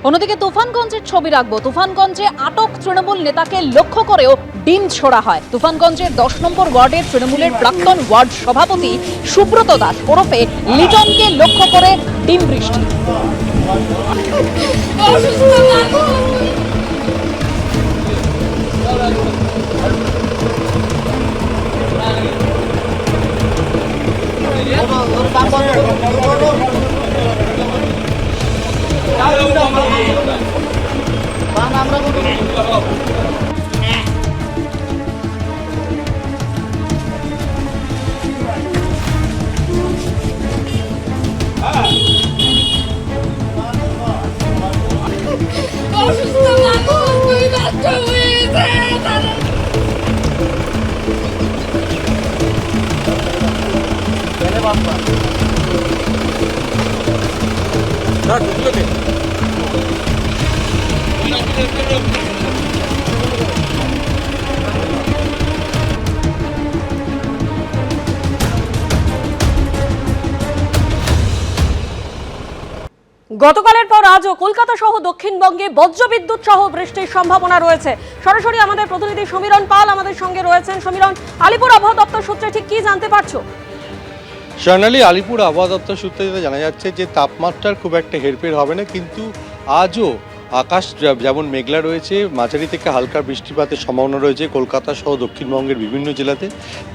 অন্যদিকে তুফানগঞ্জের ছবি রাখবো। তুফানগঞ্জে আটক তৃণমূল নেতাকে লক্ষ্য করেও ডিম ছোড়া হয়। তুফানগঞ্জের 10 নম্বর ওয়ার্ডের তৃণমূলের প্রাক্তন ওয়ার্ড সভাপতি সুব্রত দাস ওরফে লিটনকে লক্ষ্য করে ডিম বৃষ্টি। গতকালের পর আজও কলকাতা সহ দক্ষিণবঙ্গে বজ্রবিদ্যুৎ সহ বৃষ্টির সম্ভাবনা রয়েছে। সরাসরি আমাদের প্রতিনিধি সমীরণ পাল আমাদের সঙ্গে রয়েছেন। সমীরণ, আলিপুর আবহাওয়া দপ্তর সূত্রে ঠিক কি জানতে পারছো? স্বর্ণালী, আলিপুর আবহাওয়া দপ্তর সূত্রে যেটা জানা যাচ্ছে যে তাপমাত্রার খুব একটা হেরফের হবে না, কিন্তু আজও আকাশ যেমন মেঘলা রয়েছে, মাঝারি থেকে হালকা বৃষ্টিপাতের সম্ভাবনা রয়েছে কলকাতা সহ দক্ষিণবঙ্গের বিভিন্ন জেলাতে।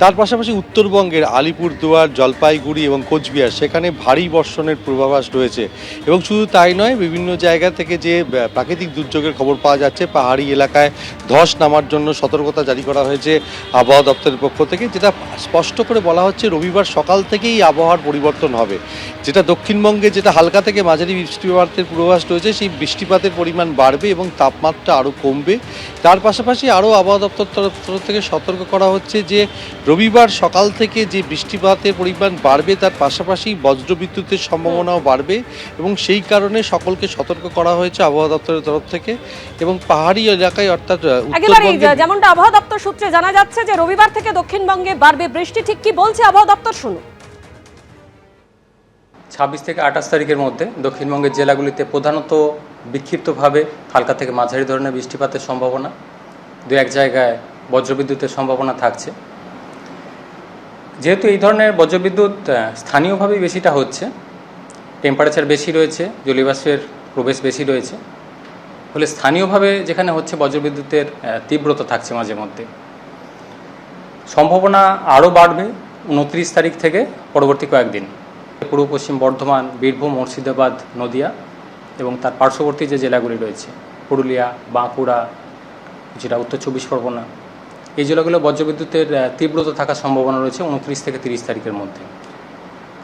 তার পাশাপাশি উত্তরবঙ্গের আলিপুরদুয়ার, জলপাইগুড়ি এবং কোচবিহার সেখানে ভারী বর্ষণের পূর্বাভাস রয়েছে। এবং শুধু তাই নয়, বিভিন্ন জায়গা থেকে যে প্রাকৃতিক দুর্যোগের খবর পাওয়া যাচ্ছে, পাহাড়ি এলাকায় ধস নামার জন্য সতর্কতা জারি করা হয়েছে আবহাওয়া দপ্তরের পক্ষ থেকে, যেটা স্পষ্ট করে বলা হচ্ছে রবিবার সকাল থেকেই আবহাওয়ার পরিবর্তন হবে। যেটা দক্ষিণবঙ্গে যেটা হালকা থেকে মাঝারি বৃষ্টিপাতের পূর্বাভাস রয়েছে, সেই বৃষ্টিপাতের পরিমাণ বাড়বে এবং তাপমাত্রা আরও কমবে। তার পাশাপাশি আরও আবহাওয়া দপ্তর তরফ থেকে সতর্ক করা হচ্ছে যে রবিবার সকাল থেকে যে বৃষ্টিপাতের পরিমাণ বাড়বে, তার পাশাপাশি বজ্রবিদ্যুতের সম্ভাবনাও বাড়বে এবং সেই কারণে সকলকে সতর্ক করা হয়েছে আবহাওয়া দপ্তরের তরফ থেকে। এবং পাহাড়ি এলাকায় অর্থাৎ উত্তরবঙ্গে যেমনটা আবহাওয়া দপ্তর সূত্রে জানা যাচ্ছে যে রবিবার থেকে দক্ষিণবঙ্গে বাড়বে বৃষ্টি, ঠিক কি বলছে আবহাওয়া দপ্তর শুনুন। 26 থেকে 28 তারিখের মধ্যে দক্ষিণবঙ্গের জেলাগুলিতে প্রধানত বিক্ষিপ্তভাবে হালকা থেকে মাঝারি ধরনের বৃষ্টিপাতের সম্ভাবনা, দু এক জায়গায় বজ্রবিদ্যুতের সম্ভাবনা থাকছে। যেহেতু এই ধরনের বজ্রবিদ্যুৎ স্থানীয়ভাবেই বেশিটা হচ্ছে, টেম্পারেচার বেশি রয়েছে, জলীয়বাষ্পের প্রবেশ বেশি রয়েছে, ফলে স্থানীয়ভাবে যেখানে হচ্ছে বজ্রবিদ্যুতের তীব্রতা থাকছে মাঝে মধ্যে। সম্ভাবনা আরও বাড়বে 29 তারিখ থেকে পরবর্তী কয়েকদিন। পূর্ব পশ্চিম বর্ধমান, বীরভূম, মুর্শিদাবাদ, নদিয়া এবং তার পার্শ্ববর্তী যে জেলাগুলি রয়েছে পুরুলিয়া, বাঁকুড়া, যেটা উত্তর 24 পরগনা, এই জেলাগুলো বজ্রবিদ্যুতের তীব্রতা থাকার সম্ভাবনা রয়েছে 29 থেকে 30 তারিখের মধ্যে।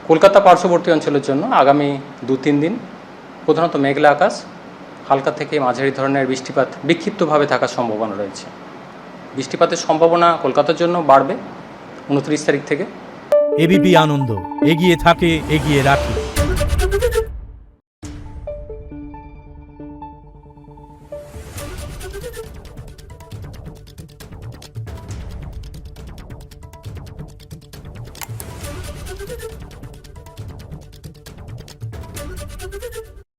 কলকাতা পার্শ্ববর্তী অঞ্চলের জন্য আগামী 2-3 দিন প্রধানত মেঘলা আকাশ, হালকা থেকে মাঝারি ধরনের বৃষ্টিপাত বিক্ষিপ্তভাবে থাকার সম্ভাবনা রয়েছে। বৃষ্টিপাতের সম্ভাবনা কলকাতার জন্য বাড়বে 29 তারিখ থেকে। এবিপি আনন্দ, এগিয়ে থাকে, এগিয়ে রাখে।